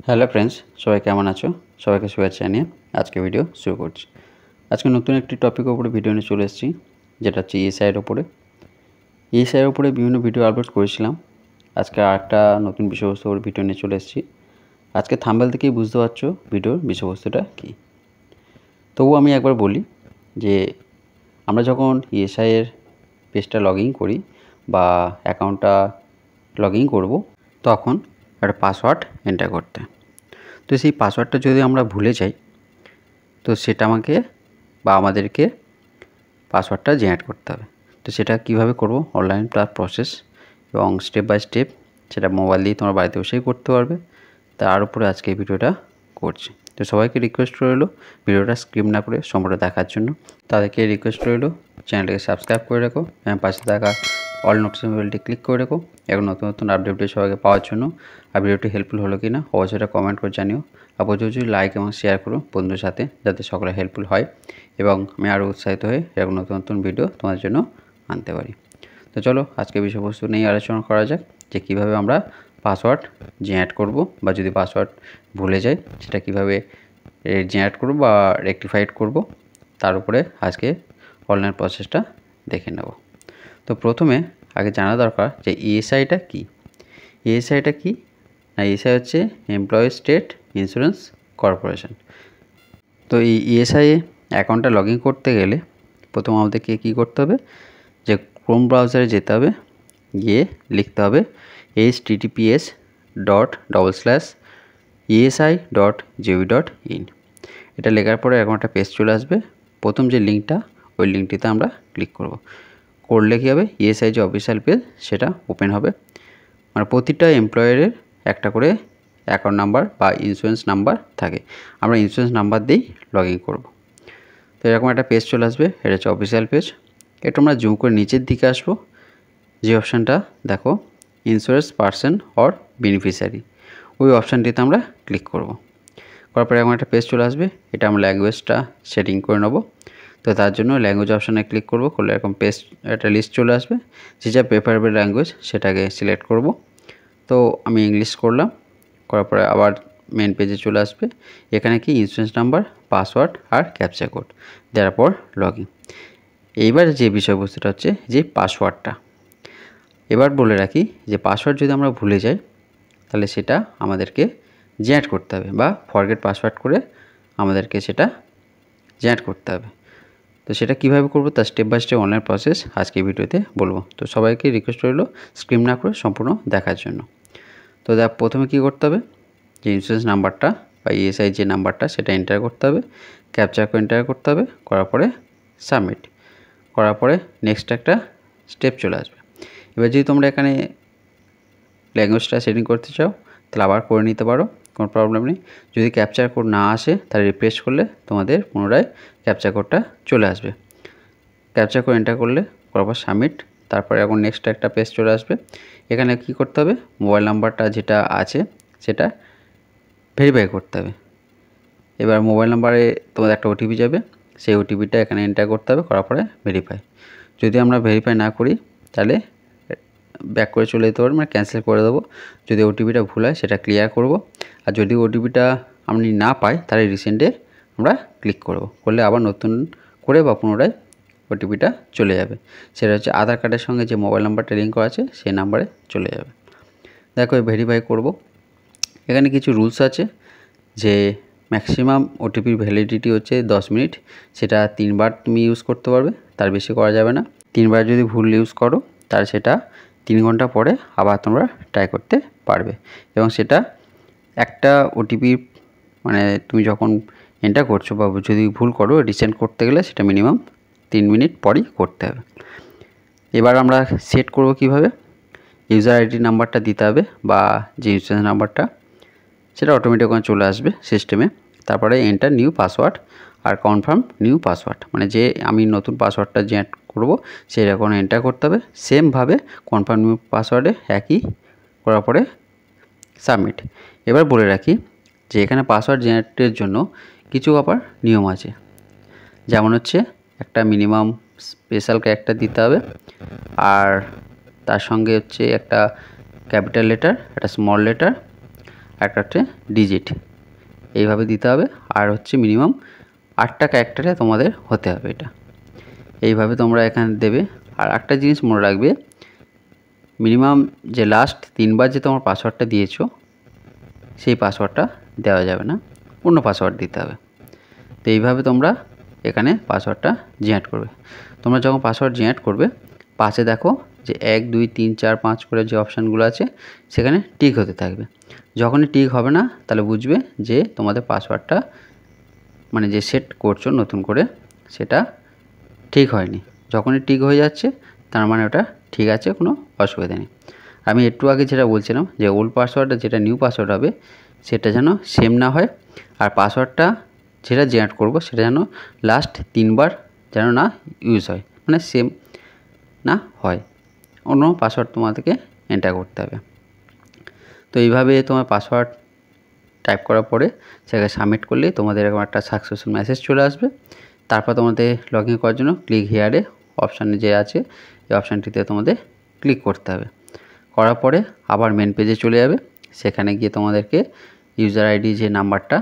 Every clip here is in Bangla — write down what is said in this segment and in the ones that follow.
হ্যালো ফ্রেন্ডস, সবাই কেমন আছো? সবাইকে শুভেচ্ছা জানিয়ে আজকে ভিডিও শুরু করছি। আজকে নতুন একটি টপিকের উপরে ভিডিও নিয়ে চলে এসেছি, যেটা হচ্ছে ইএসআইয়ের উপরে। ইএসআইয়ের উপরে বিভিন্ন ভিডিও আপলোড করেছিলাম। আজকে আরেকটা নতুন বিষয়বস্তু উপরে ভিডিও নিয়ে চলে এসেছি। আজকে থাম্বনেল থেকেই বুঝতে পারছো ভিডিওর বিষয়বস্তুটা কী। তবুও আমি একবার বলি যে আমরা যখন ইএসআইয়ের পেজটা লগ ইন করি বা অ্যাকাউন্টটা লগ ইন করবো, তখন একটা পাসওয়ার্ড এন্টার করতে। তো সেই পাসওয়ার্ডটা যদি আমরা ভুলে যাই, তো সেটা আমাদেরকে পাসওয়ার্ডটা জেনারেট করতে হবে। তো সেটা কিভাবে করব, অনলাইন প্রসেস এবং স্টেপ বাই স্টেপ সেটা মোবাইল দিয়ে তোমরা বাড়িতে বসেই করতে পারবে। তার উপরে আজকে এই ভিডিওটা করছি। তো সবাইকে রিকোয়েস্ট রইলো ভিডিওটা স্কিপ না করে সম্পূর্ণ দেখার জন্য। তাদেরকে রিকোয়েস্ট রইলো চ্যানেলটাকে সাবস্ক্রাইব করে রাখো এবং পাশে থাকা অল নোটিফিকেশন বেলটি ক্লিক করে রাখো এখন নতুন নতুন আপডেট সবাইকে পাওয়ার জন্য। আর ভিডিওটি হেল্পফুল হলো কি না অবশ্যই এটা কমেন্ট করে জানিও। আর প্রচুর লাইক এবং শেয়ার করো বন্ধুদের সাথে, যাতে সকলে হেল্পফুল হয় এবং আমি আরও উৎসাহিত হয়ে এরকম নতুন নতুন ভিডিও তোমাদের জন্য আনতে পারি। তো চলো আজকে বিষয়বস্তু নিয়ে আলোচনা করা যাক যে কীভাবে আমরা পাসওয়ার্ড জেনারেট করব, বা যদি পাসওয়ার্ড ভুলে যাই সেটা কীভাবে জেনারেট করব বা রেকটিফাইড করব, তার উপরে আজকে অনলাইন প্রসেসটা দেখে নেব। তো প্রথমে আগে জানা দরকার যে ইএসআইটা কী। ইএসআইটা কী না, ইএসআই হচ্ছে এমপ্লয়ি স্টেট ইন্স্যুরেন্স কর্পোরেশন। তো এই ইএসআই অ্যাকাউন্টটা লগ ইন করতে গেলে প্রথম আমাদেরকে কী করতে হবে, যে ক্রোম ব্রাউজারে যেতে হবে, গিয়ে লিখতে হবে https://esi.gov.in। এটা লেখার পরে এরকম একটা পেজ চলে আসবে। প্রথম যে লিঙ্কটা, ওই লিঙ্কটিতে আমরা ক্লিক করব। করলে কী হবে, ইএসআই যে অফিসিয়াল পেজ সেটা ওপেন হবে। মানে প্রতিটা এমপ্লয়ারের একটা করে অ্যাকাউন্ট নাম্বার বা ইন্স্যুরেন্স নাম্বার থাকে, আমরা ইন্স্যুরেন্স নাম্বার দিয়েই লগ ইন করবো। তো এরকম একটা পেজ চলে আসবে, এটা হচ্ছে অফিসিয়াল পেজ। এটা আমরা জুম করে নিচের দিকে আসবো, যে অপশানটা দেখো ইন্স্যুরেন্স পার্সন অর বেনিফিশিয়ারি, ওই অপশানটিতে আমরা ক্লিক করব। করার পরে এরকম একটা পেজ চলে আসবে। এটা আমরা ল্যাঙ্গুয়েজটা সেটিং করে নেব। তো তার জন্য ল্যাঙ্গুয়েজ অপশানে ক্লিক করব, করলে এরকম পেজ একটা লিস্ট চলে আসবে, যে যা প্রেফারেবল ল্যাঙ্গুয়েজ সেটাকে সিলেক্ট করব। তো আমি ইংলিশ করলাম, করার পরে আবার মেন পেজে চলে আসবে। এখানে কি ইন্স্যুরেন্স নাম্বার, পাসওয়ার্ড আর ক্যাপচা কোড দেওয়ার পর লগ ইন। এইবার যে বিষয়বস্তুটা হচ্ছে যে পাসওয়ার্ডটা। এবার বলে রাখি যে পাসওয়ার্ড যদি আমরা ভুলে যাই, তাহলে সেটা আমাদেরকে জেনারেট করতে হবে, বা ফরগেট পাসওয়ার্ড করে আমাদেরকে সেটা জেনারেট করতে হবে। তো সেটা কীভাবে করব তার step by step online process আজকে ভিডিওতে বলবো। তো সবাইকে রিকোয়েস্ট রইল স্ক্রিপ না করে সম্পূর্ণ দেখার জন্য। তো প্রথমে কী করতে হবে, যে ইন্স্যুরেন্স নাম্বারটা বা ইএসআই যে নাম্বারটা সেটা এন্টার করতে হবে, ক্যাপচা কোড এন্টার করতে হবে, করার পরে সাবমিট করার পরে নেক্সট একটা স্টেপ চলে আসবে। এবার যদি তোমরা এখানে ল্যাঙ্গুয়েজটা সেটিং করতে চাও তাহলে আবার করে নিতে পারো, কোনো প্রবলেম নেই। যদি ক্যাপচার কোড না আসে তাহলে রিফ্রেশ করলে তোমাদের পুনরায় ক্যাপচার কোডটা চলে আসবে। ক্যাপচার কোড এন্টার করলে করার পর সাবমিট, তারপরে এখন নেক্সট একটা পেজ চলে আসবে। এখানে কি করতে হবে, মোবাইল নাম্বারটা যেটা আছে সেটা ভেরিফাই করতে হবে। এবার মোবাইল নাম্বারে তোমাদের একটা ওটিপি যাবে, সেই ওটিপিটা এখানে এন্টার করতে হবে, করার পরে ভেরিফাই। যদি আমরা ভেরিফাই না করি তাহলে ব্যাক করে চলে যেতে পারবো, মানে ক্যান্সেল করে দেবো। যদি ওটিপিটা ভুল হয় সেটা ক্লিয়ার করব। আর যদি ওটিপিটা আমি না পাই তাহলে রিসেন্টে আমরা ক্লিক করব, করলে আবার নতুন করে বা পুনরায় ওটিপিটা চলে যাবে। সেটা হচ্ছে আধার কার্ডের সঙ্গে যে মোবাইল নাম্বারটা লিঙ্ক করা আছে সেই নাম্বারে চলে যাবে। দেখো ভেরিফাই করব। এখানে কিছু রুলস আছে, যে ম্যাক্সিমাম ওটিপির ভ্যালিডিটি হচ্ছে 10 মিনিট, সেটা 3 বার তুমি ইউজ করতে পারবে, তার বেশি করা যাবে না। 3 বার যদি ভুল ইউজ করো তাহলে সেটা 3 ঘন্টা পরে আবার তোমরা ট্রাই করতে পারবে। এবং সেটা একটা ওটিপি মানে তুমি যখন এন্টার করছো বা যদি ভুল করো রিসেন্ট করতে গেলে সেটা মিনিমাম 3 মিনিট পরই করতে হবে। এবার আমরা সেট করব কিভাবে, ইউজার আইডি নাম্বারটা দিতে হবে, বা যে ইন্স্যুরেন্স নাম্বারটা সেটা অটোমেটিক ওখানে চলে আসবে সিস্টেমে। তারপরে এন্টার নিউ পাসওয়ার্ড আর কনফার্ম নিউ পাসওয়ার্ড, মানে যে আমি নতুন পাসওয়ার্ডটা জেনারেট করব সেই রকম এন্টার করতে হবে। সেমভাবে কনফার্ম নিউ পাসওয়ার্ডে একই করার পরে সাবমিট। এবার বলে রাখি যে এখানে পাসওয়ার্ড জেনারেটের জন্য কিছু আবার নিয়ম আছে, যেমন হচ্ছে একটা মিনিমাম স্পেশাল ক্যারেক্টার দিতে হবে, আর তার সঙ্গে হচ্ছে একটা ক্যাপিটাল লেটার, একটা স্মল লেটার, একটা হচ্ছে ডিজিট, এইভাবে দিতে হবে। আর হচ্ছে মিনিমাম 8টা ক্যারেক্টারে তোমাদের হতে হবে এটা, এইভাবে তোমরা এখানে দেবে। আর একটা জিনিস মনে রাখবে, মিনিমাম যে লাস্ট 3বার যে তোমার পাসওয়ার্ডটা দিয়েছো সেই পাসওয়ার্ডটা দেওয়া যাবে না, অন্য পাসওয়ার্ড দিতে হবে। তো এইভাবে তোমরা এখানে পাসওয়ার্ডটা জেনারেট করবে। তোমরা যখন পাসওয়ার্ড জেনারেট করবে পাশে দেখো যে 1 2 3 4 5 করে যে অপশানগুলো আছে সেখানে টিক হতে থাকবে। যখনই টিক হবে না তাহলে বুঝবে যে তোমাদের পাসওয়ার্ডটা মানে যে সেট করছো নতুন করে সেটা ঠিক হয়নি। যখনই টিক হয়ে যাচ্ছে তার মানে ওটা ঠিক আছে, কোনো অসুবিধা নেই। আমি একটু আগে যেটা বলছিলাম যে ওল্ড পাসওয়ার্ডটা যেটা নিউ পাসওয়ার্ড হবে সেটা যেন সেম না হয়, আর পাসওয়ার্ডটা যেটা জেনারেট করব সেটা যেন লাস্ট 3বার যেন না ইউজ হয়, মানে সেম না হয়, অন্য পাসওয়ার্ড তোমাদেরকে এন্টার করতে হবে। তো এইভাবে তোমার পাসওয়ার্ড টাইপ করার পরে সেটাকে সাবমিট করলেই তোমাদের এরকম একটা সাকসেসফুল মেসেজ চলে আসবে। তারপর তোমাদের লগ ইন করার জন্য ক্লিক হিয়ারে অপশানে যে আছে এই অপশানটিতে তোমাদের ক্লিক করতে হবে। করার পরে আবার মেন পেজে চলে যাবে, সেখানে গিয়ে তোমাদেরকে ইউজার আইডি যে নাম্বারটা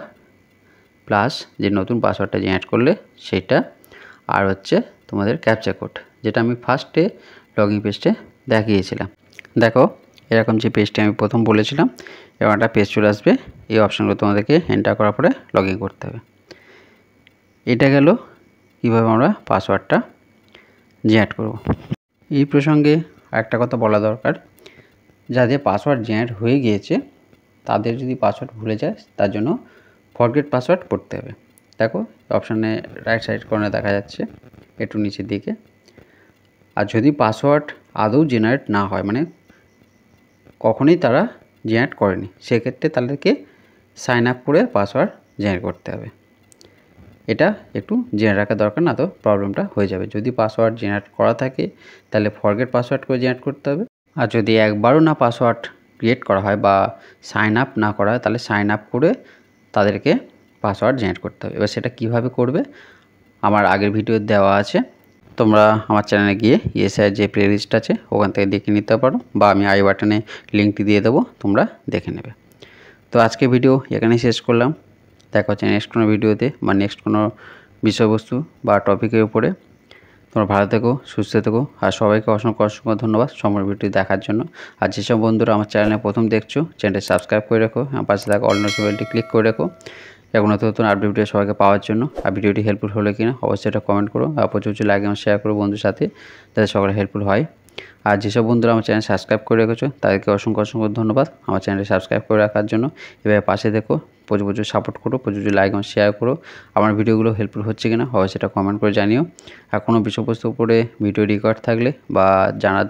প্লাস যে নতুন পাসওয়ার্ডটা জেনারেট করলে সেটা, আর হচ্ছে তোমাদের ক্যাপচা কোড, যেটা আমি ফার্স্টে লগ ইন পেজটে দেখিয়েছিলাম। দেখো এরকম যে পেজটি আমি প্রথম বলেছিলাম এরকম একটা পেজ চলে আসবে। এই অপশানগুলো তোমাদেরকে এন্টার করার পরে লগ ইন করতে হবে। এটা গেল কীভাবে আমরা পাসওয়ার্ডটা জেনারেট করব। এই প্রসঙ্গে একটা কথা বলা দরকার, যাদের পাসওয়ার্ড জেনারেট হয়ে গিয়েছে তাদের যদি পাসওয়ার্ড ভুলে যায় তার জন্য ফরগেট পাসওয়ার্ড করতে হবে। দেখো অপশানে রাইট সাইড কর্নারে দেখা যাচ্ছে একটু নিচের দিকে। আর যদি পাসওয়ার্ড আদৌ জেনারেট না হয়, মানে কখনোই তারা জেনারেট করেনি, সেক্ষেত্রে তাদেরকে সাইন আপ করে পাসওয়ার্ড জেনারেট করতে হবে। এটা একটু জেনে রাখা দরকার, না তো প্রবলেমটা হয়ে যাবে। যদি পাসওয়ার্ড জেনারেট করা থাকে তাহলে ফরগেট পাসওয়ার্ড করে জেনারেট করতে হবে। আর যদি একবারও না পাসওয়ার্ড ক্রিয়েট করা হয় বা সাইন আপ না করা হয় তাহলে সাইন আপ করে তাদেরকে পাসওয়ার্ড জেনারেট করতে হবে। এবার সেটা কিভাবে করবে আমার আগের ভিডিও দেওয়া আছে, তোমরা আমার চ্যানেলে গিয়ে ইএসআই যে প্লে লিস্ট আছে ওখান থেকে দেখে নিতে পারো, বা আমি আই বাটনে লিঙ্কটি দিয়ে দেবো, তোমরা দেখে নেবে। তো আজকে ভিডিও এখানেই শেষ করলাম। দেখা হচ্ছে নেক্সট কোনো ভিডিওতে বা নেক্সট কোনো বিষয়বস্তু বা টপিকের উপরে। তোমরা ভালো থেকো, সুস্থ থেকো, আর সবাইকে অসংখ্য অসংখ্য ধন্যবাদ সম্পূর্ণ ভিডিও দেখার জন্য। আর যেসব বন্ধুরা আমার চ্যানেলে প্রথম দেখছো চ্যানেলটি সাবস্ক্রাইব করে রাখো, আমার পাশে থাকা অল নোটিফিকেশনটি ক্লিক করে রাখো এখন নতুন নতুন আপডেট ভিডিও সবাইকে পাওয়ার জন্য। আর ভিডিওটি হেল্পফুল হলে কিনা অবশ্যই এটা কমেন্ট করো, আর প্রচুর লাইক এবং শেয়ার করো বন্ধুর সাথে, যাতে সকলে হেল্পফুল হয়। আর যেসব বন্ধুরা আমার চ্যানেল সাবস্ক্রাইব করে রেখেছো তাদেরকে অসংখ্য অসংখ্য ধন্যবাদ আমার চ্যানেলটি সাবস্ক্রাইব করে রাখার জন্য। এবার পাশে দেখো, প্রচুর সাপোর্ট করো, প্রচুর লাইক এবং শেয়ার করো। আমার ভিডিওগুলো হেল্পফুল হচ্ছে কিনা অবশ্যই সেটা কমেন্ট করে জানিও। আর কোনো বিষয়বস্তুর উপরে ভিডিও রেকর্ড থাকলে বা জানার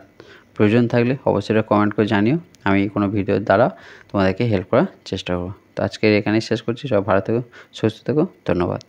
প্রয়োজন থাকলে অবশ্যই এটা কমেন্ট করে জানিও, আমি কোনো ভিডিওর দ্বারা তোমাদেরকে হেল্প করার চেষ্টা করবো। তো আজকে এখানেই শেষ করছি। সব ভালো থেকো, সুস্থ থেকো, ধন্যবাদ।